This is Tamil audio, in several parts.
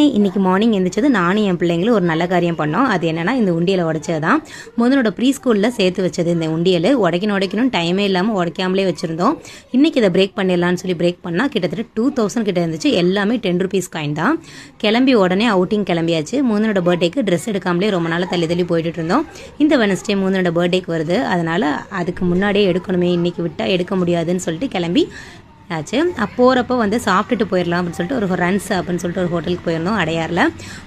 ஹாய், இன்னைக்கு மார்னிங் எழுந்திரிச்சது நானும் என் பிள்ளைங்களும் ஒரு நல்ல காரியம் பண்ணோம். அது என்னன்னா இந்த உண்டியலை உடைச்சது தான். முதனோட ப்ரீ ஸ்கூலில் சேர்த்து வச்சது இந்த உண்டியல். உடைக்கணும் டைமே இல்லாமல் உடைக்காமலே வச்சுருந்தோம். இன்றைக்கி இதை பிரேக் பண்ணிடலான்னு சொல்லி பிரேக் பண்ணால் கிட்டத்தட்ட 2000 கிட்ட இருந்துச்சு. எல்லாமே 10 rupees காயின் தான். கிளம்பி உடனே அவுட்டிங் கிளம்பியாச்சு. மூனோட பர்த்டேக்கு ட்ரெஸ் எடுக்காமலே ரொம்ப நாள் தள்ளி போயிட்டு இருந்தோம். இந்த வெனஸ்டே மூனோட பர்த்டேக்கு வருது. அதனால் அதுக்கு முன்னாடியே எடுக்கணுமே, இன்றைக்கி விட்டால் எடுக்க முடியாதுன்னு சொல்லிட்டு கிளம்பி ஆச்சு. போகிறப்போ வந்து சாப்பிட்டுட்டு போயிடலாம் அப்படின்னு சொல்லிட்டு ஒரு ரன்ஸ் அப்படின்னு சொல்லிட்டு ஒரு ஹோட்டலுக்கு போயிருந்தோம் அடையாரில்.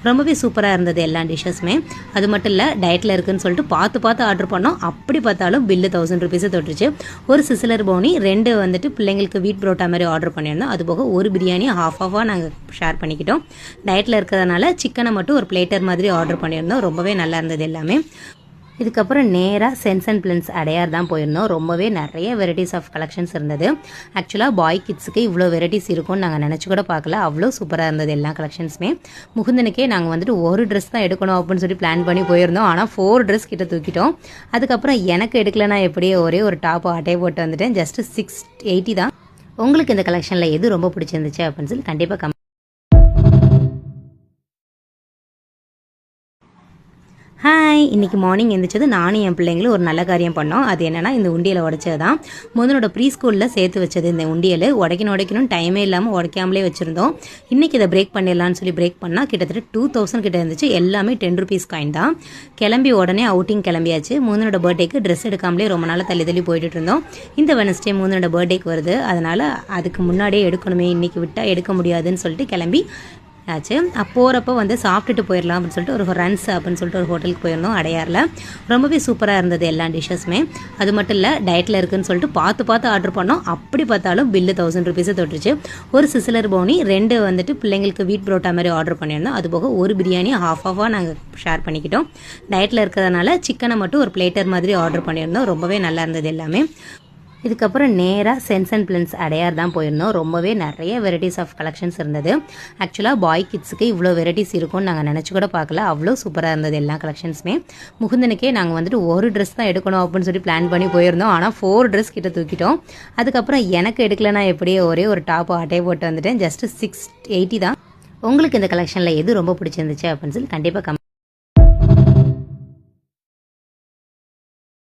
ரொம்பவே சூப்பராக இருந்தது எல்லா டிஷ்ஷஸுமே. அது மட்டும் இல்லை, டயட்டில் இருக்குதுன்னு சொல்லிட்டு பார்த்து ஆர்டர் பண்ணோம். அப்படி பார்த்தாலும் பில்லு 1000 rupees தொட்டுருச்சு. ஒரு சிசிலர் பவுனி, 2 வந்துட்டு பிள்ளைங்களுக்கு வீட் புரோட்டா மாதிரி ஆர்டர் பண்ணியிருந்தோம். அது போக ஒரு பிரியாணி ஹாஃபாக நாங்கள் ஷேர் பண்ணிக்கிட்டோம். டயட்டில் இருக்கிறதுனால சிக்கனை மட்டும் ஒரு பிளேட்டர் மாதிரி ஆர்டர் பண்ணியிருந்தோம். ரொம்பவே நல்லா இருந்தது எல்லாமே. இதுக்கப்புறம் நேராக சென்ஸ் அண்ட் பிளன்ஸ் அடையார் தான் போயிருந்தோம். ரொம்பவே நிறைய வெரைட்டிஸ் ஆஃப் கலெக்ஷன்ஸ் இருந்தது. ஆக்சுவலாக பாய் கிட்ஸுக்கு இவ்வளோ வெரைட்டிஸ் இருக்கும்னு நாங்கள் நினச்சி கூட பார்க்கல. அவ்வளோ சூப்பராக இருந்தது எல்லா கலெக்ஷன்ஸுமே. முகுந்தனுக்கே நாங்கள் வந்துட்டு ஒரு ட்ரெஸ் தான் எடுக்கணும் அப்படின்னு சொல்லி பிளான் பண்ணி போயிருந்தோம். ஆனால் 4 ட்ரெஸ் கிட்ட தூக்கிட்டோம். அதுக்கப்புறம் எனக்கு எடுக்கலைன்னா எப்படியே ஒரே ஒரு டாப் அட்டையை போட்டு வந்துட்டேன். ஜஸ்ட் 680 தான். உங்களுக்கு இந்த கலெக்ஷனில் எது ரொம்ப பிடிச்சிருந்துச்சு அப்படின்னு சொல்லி கண்டிப்பாக ஹாய், இன்னைக்கு மார்னிங் எழுந்திரிச்சது நானும் என் பிள்ளைங்களும் ஒரு நல்ல காரியம் பண்ணோம். அது என்னன்னா இந்த உண்டியலை உடைச்சது தான். முதனோட ப்ரீ ஸ்கூலில் சேர்த்து வச்சது இந்த உண்டியல். உடைக்கணும் டைமே இல்லாமல் உடைக்காமலே வச்சுருந்தோம். இன்றைக்கி இதை பிரேக் பண்ணிடலான்னு சொல்லி பிரேக் பண்ணால் கிட்டத்தட்ட 2000 கிட்ட இருந்துச்சு. எல்லாமே 10 rupees காயின் தான். கிளம்பி உடனே அவுட்டிங் கிளம்பியாச்சு. மூனோட பர்த்டேக்கு ட்ரெஸ் எடுக்காமலே ரொம்ப நாள் தள்ளி போயிட்டு இருந்தோம். இந்த வெனஸ்டே மூனோட பர்த்டேக்கு வருது. அதனால் அதுக்கு முன்னாடியே எடுக்கணுமே, இன்றைக்கி விட்டால் எடுக்க முடியாதுன்னு சொல்லிட்டு கிளம்பி ஆச்சு. போகிறப்போ வந்து சாப்பிட்டுட்டு போயிடலாம் அப்படின்னு சொல்லிட்டு ஒரு ரன்ஸ் அப்படின்னு சொல்லிட்டு ஒரு ஹோட்டலுக்கு போயிருந்தோம் அடையாரில். ரொம்பவே சூப்பராக இருந்தது எல்லா டிஷ்ஷஸுமே. அது மட்டும் இல்லை, டயட்டில் இருக்குதுன்னு சொல்லிட்டு பார்த்து ஆர்டர் பண்ணோம். அப்படி பார்த்தாலும் பில்லு 1000 rupees தொட்டுருச்சு. ஒரு சிசிலர் பவுனி, 2 வந்துட்டு பிள்ளைங்களுக்கு வீட் புரோட்டா மாதிரி ஆர்டர் பண்ணியிருந்தோம். அது போக ஒரு பிரியாணி ஹாஃபாக நாங்கள் ஷேர் பண்ணிக்கிட்டோம். டயட்டில் இருக்கிறதுனால சிக்கனை மட்டும் ஒரு பிளேட்டர் மாதிரி ஆர்டர் பண்ணியிருந்தோம். ரொம்பவே நல்லா இருந்தது எல்லாமே. இதுக்கப்புறம் நேராக சென்ஸ் அண்ட் பிளன்ஸ் அடையார் தான் போயிருந்தோம். ரொம்பவே நிறைய வெரைட்டிஸ் ஆஃப் கலெக்ஷன்ஸ் இருந்தது. ஆக்சுவலாக பாய் கிட்ஸுக்கு இவ்வளோ வெரைட்டிஸ் இருக்கும்னு நாங்கள் நினச்சி கூட பார்க்கல. அவ்வளோ சூப்பராக இருந்தது எல்லா கலெக்ஷன்ஸுமே. முகுந்தனுக்கே நாங்கள் வந்துட்டு ஒரு ட்ரெஸ் தான் எடுக்கணும் அப்படின்னு சொல்லி பிளான் பண்ணி போயிருந்தோம். ஆனால் 4 ட்ரெஸ் கிட்ட தூக்கிட்டோம். அதுக்கப்புறம் எனக்கு எடுக்கலைன்னா எப்படியே ஒரே ஒரு டாப் அட்டையை போட்டு வந்துட்டேன். ஜஸ்ட் 680 தான். உங்களுக்கு இந்த கலெக்ஷனில் எது ரொம்ப பிடிச்சிருந்துச்சு அப்படின்னு சொல்லி கண்டிப்பாக